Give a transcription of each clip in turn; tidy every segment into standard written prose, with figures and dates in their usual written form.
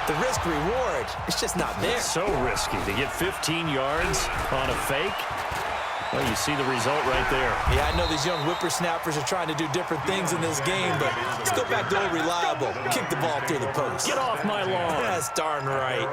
the risk-reward, it's just not there. It's so risky to get 15 yards on a fake. Well, you see the result right there. Yeah, I know these young whippersnappers are trying to do different things in this game, but let's go back to old reliable. Kick the ball through the post. Get off my lawn. That's darn right.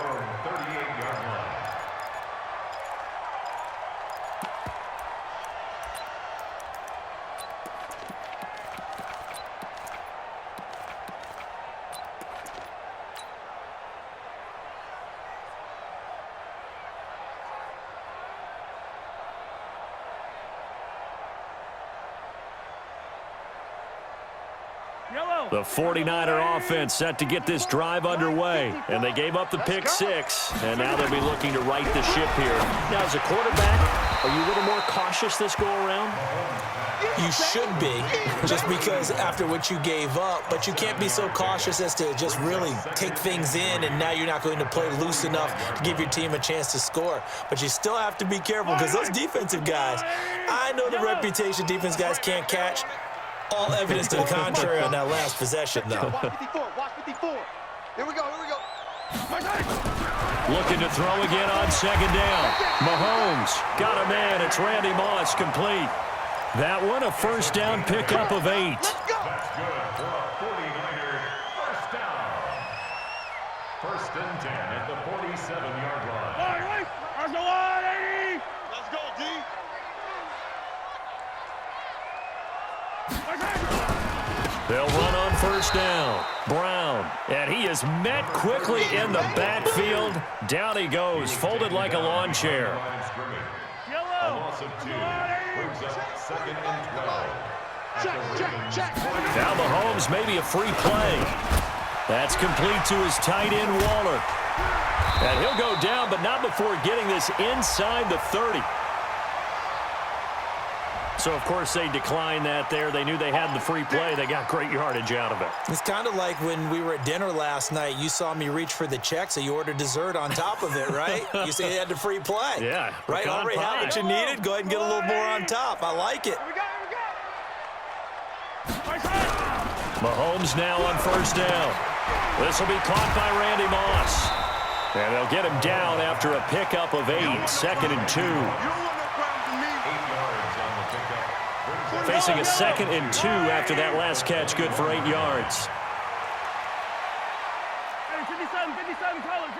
The 49er offense set to get this drive underway, and they gave up the pick six, and now they'll be looking to right the ship here. Now, as a quarterback, are you a little more cautious this go-around? You should be, just because after what you gave up, but you can't be so cautious as to just really take things in, and now you're not going to play loose enough to give your team a chance to score. But you still have to be careful because those defensive guys, I know the reputation defense guys can't catch. All evidence to the contrary on that last possession, though. Watch 54, watch 54. Here we go, here we go. Looking to throw again on second down. Mahomes got a man. It's Randy Moss complete. That one, a first down pickup of 8. Let's go. That's good for a 49er first down. First and 10 at the 47-yard line. Let's go, 80. Let's go, D. They'll run on first down. Brown, and he is met quickly in the backfield. Down he goes, folded like a lawn chair. A loss of 2 brings up second and 12. Check. Now Mahomes, maybe a free play. That's complete to his tight end, Waller. And he'll go down, but not before getting this inside the 30. So, of course, they declined that there. They knew they had the free play. They got great yardage out of it. It's kind of like when we were at dinner last night. You saw me reach for the check, so you ordered dessert on top of it, right? You said you had the free play. Yeah. Right? Already had what you needed. Go ahead and get a little more on top. I like it. Mahomes now on first down. This will be caught by Randy Moss. And they'll get him down after a pickup of 8. Second and 2. Facing a second and 2 after that last catch, good for 8 yards. 57 colors.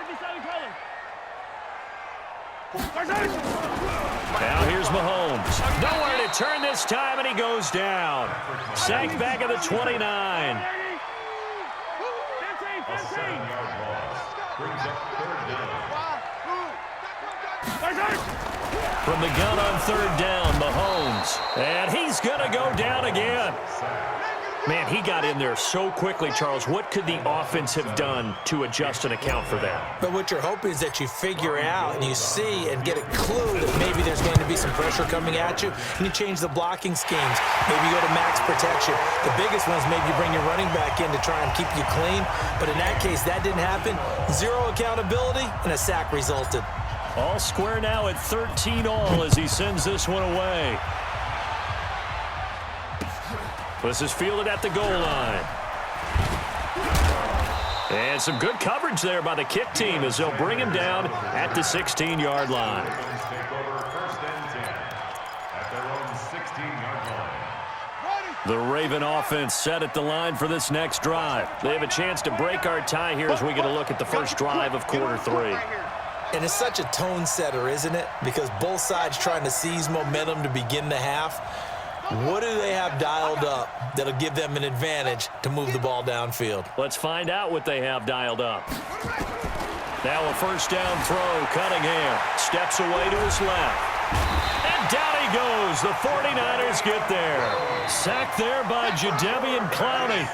Now here's Mahomes. Nowhere to turn this time, and he goes down. Sacked back at the 29. A 7-yard loss brings up third down. From the gun on third down, Mahomes. And he's going to go down again. Man, he got in there so quickly, Charles. What could the offense have done to adjust and account for that? But what you're hoping is that you figure out and you see and get a clue that maybe there's going to be some pressure coming at you, and you change the blocking schemes. Maybe you go to max protection. The biggest one is maybe you bring your running back in to try and keep you clean. But in that case, that didn't happen. Zero accountability, and a sack resulted. All square now at 13 all as he sends this one away. This is fielded at the goal line. And some good coverage there by the kick team as they'll bring him down at the 16-yard line. Take over first and 10 at their own 16-yard line. The Raven offense set at the line for this next drive. They have a chance to break our tie here as we get a look at the first drive of quarter 3. And it's such a tone setter, isn't it? Because both sides trying to seize momentum to begin the half. What do they have dialed up that'll give them an advantage to move the ball downfield? Let's find out what they have dialed up. Now a first down throw. Cunningham steps away to his left. And down he goes. The 49ers get there. Sacked there by Jadeveon Clowney.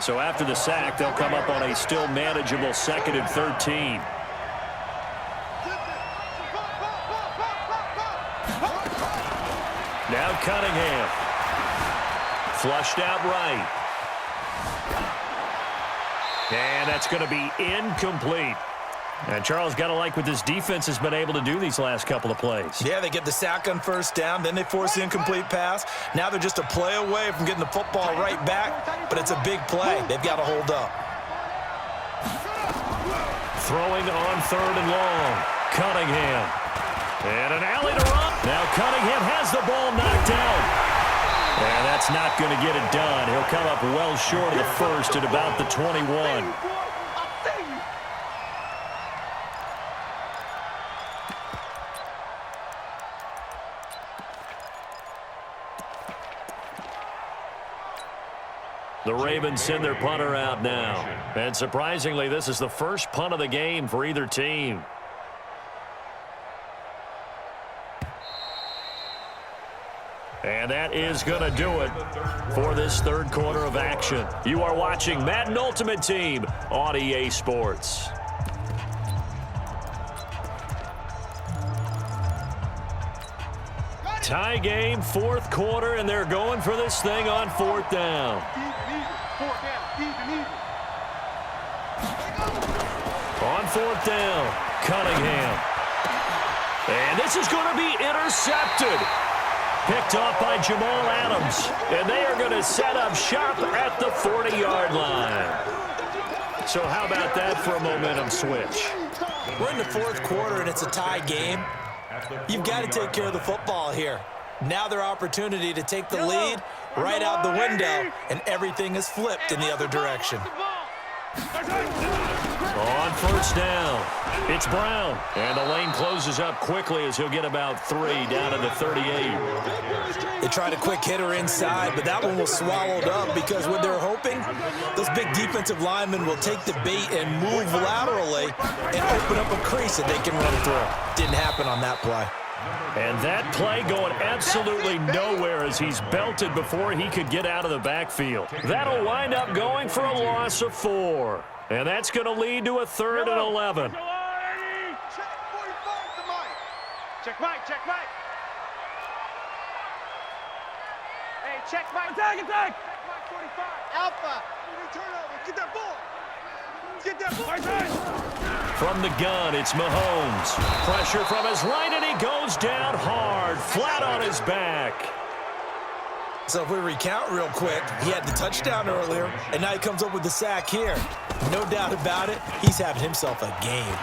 So after the sack, they'll come up on a still manageable 2nd and 13. Now Cunningham. Flushed out right. And that's going to be incomplete. And Charles, got to like what this defense has been able to do these last couple of plays. Yeah, they get the sack on first down, then they force the incomplete pass. Now they're just a play away from getting the football right back, but it's a big play. They've got to hold up. Throwing on 3rd and long. Cunningham. And an alley to run. Now Cunningham has the ball knocked out. And that's not going to get it done. He'll come up well short of the first at about the 21. The Ravens send their punter out now. And surprisingly, this is the first punt of the game for either team. And that is going to do it for this 3rd quarter of action. You are watching Madden Ultimate Team on EA Sports. Tie game, 4th quarter, and they're going for this thing on 4th down. On 4th down, Cunningham. And this is going to be intercepted. Picked off by Jamal Adams. And they are going to set up shop at the 40-yard line. So how about that for a momentum switch? We're in the 4th quarter, and it's a tie game. You've got to take care of the football here. Now their opportunity to take the lead right out the window, and everything is flipped in the other direction. On 1st down, it's Brown. And the lane closes up quickly as he'll get about 3 down to the 38. They tried a quick hitter inside, but that one was swallowed up because what they're hoping, those big defensive linemen will take the bait and move laterally and open up a crease that they can run through. Didn't happen on that play. And that play going absolutely nowhere as he's belted before he could get out of the backfield. That'll wind up going for a loss of 4. And that's going to lead to a 3rd and 11. Check Mike, check Mike. Hey, check Mike. Attack, attack. Check Mike 45. Alpha. Turnover. Get that ball. Get that ball. From the gun, it's Mahomes. Pressure from his right, and he goes down hard, flat on his back. So if we recount real quick, he had the touchdown earlier, and now he comes up with the sack here. No doubt about it, he's having himself a game.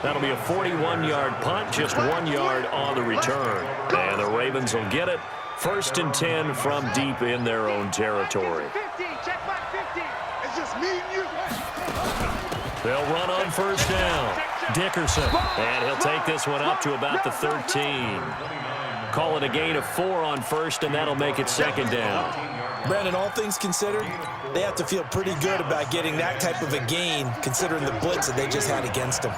That'll be a 41-yard punt, just 1 yard on the return. And the Ravens will get it. 1st and 10 from deep in their own territory. 50, check my 50. It's just me and you. They'll run on 1st down. Dickerson. And he'll take this one up to about the 13. Call it a gain of 4 on 1st, and that'll make it 2nd down. Brandon, all things considered, they have to feel pretty good about getting that type of a gain, considering the blitz that they just had against them.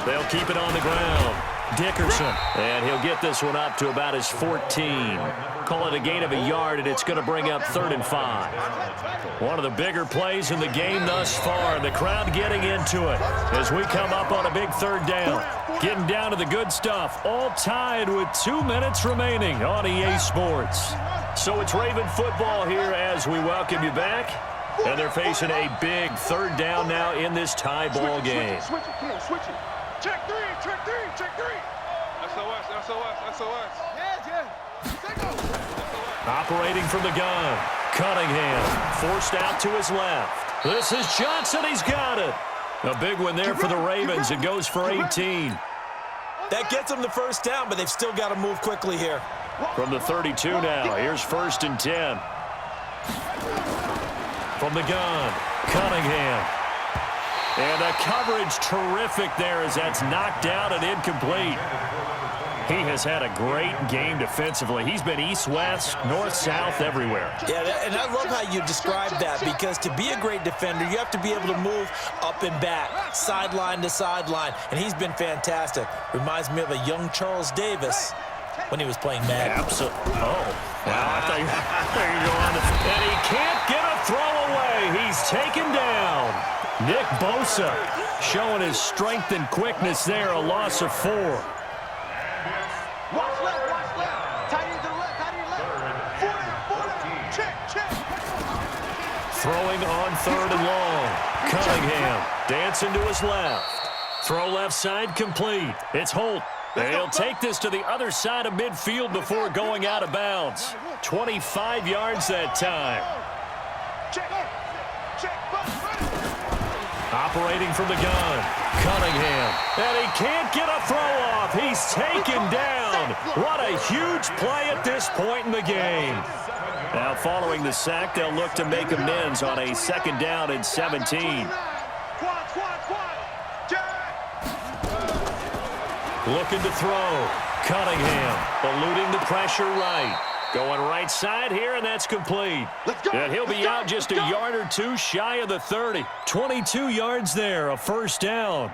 They'll keep it on the ground. Dickerson. And he'll get this one up to about his 14. Call it a gain of a yard, and it's going to bring up 3rd and 5. One of the bigger plays in the game thus far. The crowd getting into it as we come up on a big 3rd down. Getting down to the good stuff. All tied with 2 minutes remaining on EA Sports. So it's Raven football here as we welcome you back. And they're facing a big 3rd down now in this tie ball game. Switch it, switch it. Check 3, check 3, check 3. SOS, SOS, SOS. Yeah. Operating from the gun. Cunningham forced out to his left. This is Johnson. He's got it. A big one there for the Ravens. It goes for 18. That gets them the 1st down, but they've still got to move quickly here. From the 32 now, here's 1st and 10. From the gun, Cunningham. And the coverage terrific there as that's knocked out and incomplete. He has had a great game defensively. He's been east-west, north-south, everywhere. Yeah, and I love how you describe that, because to be a great defender, you have to be able to move up and back, sideline to sideline, and he's been fantastic. Reminds me of a young Charles Davis when he was playing Madden. Absolutely. Oh, wow, I thought you go on. And he can't get a throw away. He's taken down. Nick Bosa showing his strength and quickness there, a loss of 4. Watch left. Tight end to the left, tight end left. 4 down. Check. Throwing on 3rd and long. Cunningham dancing to his left. Throw left side complete. It's Holt. And he'll take this to the other side of midfield before going out of bounds. 25 yards that time. Operating from the gun, Cunningham. And he can't get a throw off. He's taken down. What a huge play at this point in the game. Now following the sack, they'll look to make amends on a 2nd down and 17. Looking to throw. Cunningham eluding the pressure right. Going right side here, and that's complete. And he'll be out just a yard or two shy of the 30. 22 yards there, a 1st down.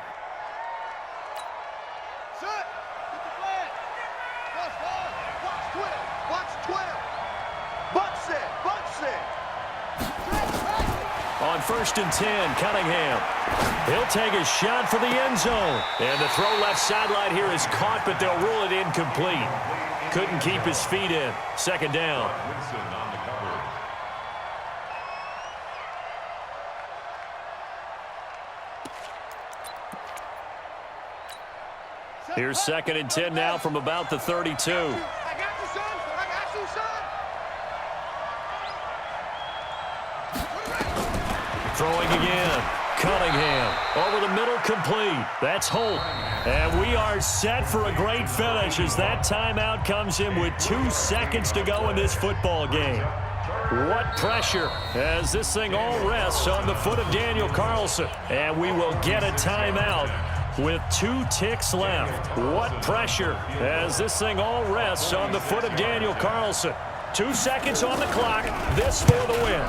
On 1st and 10, Cunningham. He'll take a shot for the end zone. And the throw left sideline here is caught, but they'll rule it incomplete. Couldn't keep his feet in. 2nd down. Here's 2nd and 10 now from about the 32. I got you, son. I got you, son. Throwing again. Cunningham over the middle, complete. That's Holt. And we are set for a great finish as that timeout comes in with 2 seconds to go in this football game. What pressure as this thing all rests on the foot of Daniel Carlson. And we will get a timeout with 2 ticks left. What pressure as this thing all rests on the foot of Daniel Carlson. 2 seconds on the clock. This for the win.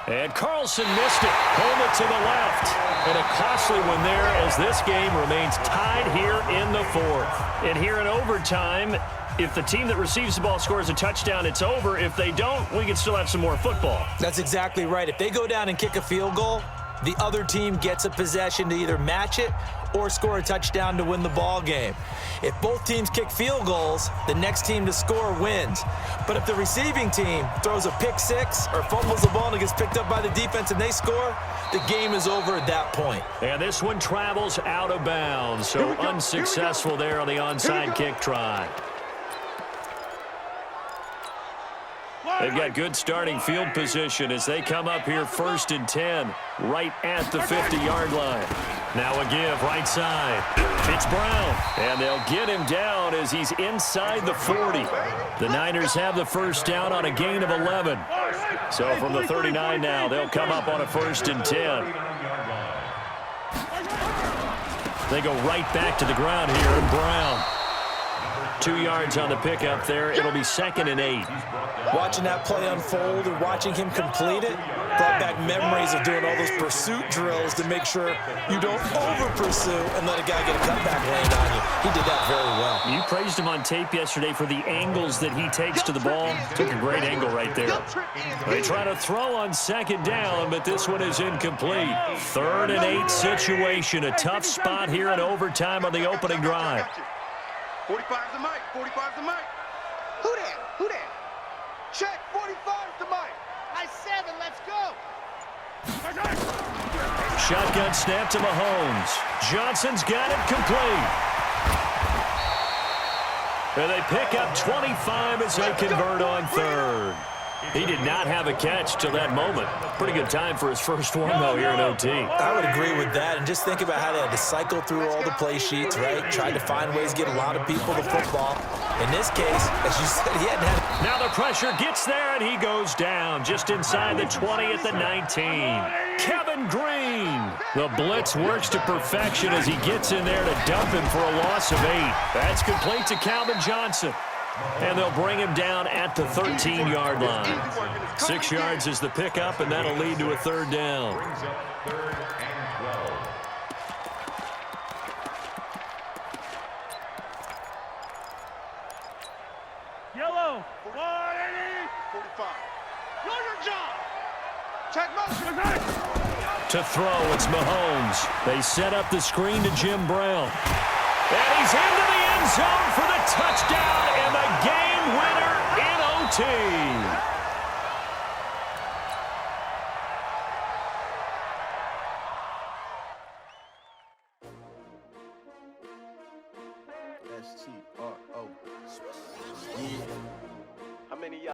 And Carlson missed it. Home it to the left. And a costly one there as this game remains tied here in the 4th. And here in overtime, if the team that receives the ball scores a touchdown, it's over. If they don't, we can still have some more football. That's exactly right. If they go down and kick a field goal, the other team gets a possession to either match it or score a touchdown to win the ball game. If both teams kick field goals, the next team to score wins. But if the receiving team throws a pick six or fumbles the ball and it gets picked up by the defense and they score, the game is over at that point. And this one travels out of bounds, so unsuccessful there on the onside kick try. They've got good starting field position as they come up here 1st and 10, right at the 50-yard line. Now a give right side. It's Brown, and they'll get him down as he's inside the 40. The Niners have the 1st down on a gain of 11. So from the 39 now, they'll come up on a 1st and 10. They go right back to the ground here, and Brown. 2 yards on the pickup there. It'll be 2nd and 8. Watching that play unfold and watching him complete it brought back memories of doing all those pursuit drills to make sure you don't over-pursue and let a guy get a cutback land on you. He did that very well. You praised him on tape yesterday for the angles that he takes to the ball. Took a great angle right there. They try to throw on 2nd down, but this one is incomplete. 3rd and 8 situation. A tough spot here in overtime on the opening drive. 45's the mic. 45's the mic. Who that? Who that? Check. 45's the mic. I 7. Let's go. Shotgun snap to Mahomes. Johnson's got it complete. And they pick up 25 as they convert on 3rd. He did not have a catch till that moment. Pretty good time for his first one, though, here in OT. I would agree with that. And just think about how they had to cycle through all the play sheets, right? Tried to find ways to get a lot of people to football. In this case, as you said, he hadn't had... Now the pressure gets there, and he goes down just inside the 20 at the 19. Kevin Green. The blitz works to perfection as he gets in there to dump him for a loss of 8. That's complete to Calvin Johnson. And they'll bring him down at the 13-yard line. 6 yards is the pickup, and that'll lead to a 3rd down. Yellow. 180. 45. Do your job. Check motion. To throw, it's Mahomes. They set up the screen to Jim Brown. And he's into the end zone for the touchdown and the game winner in OT.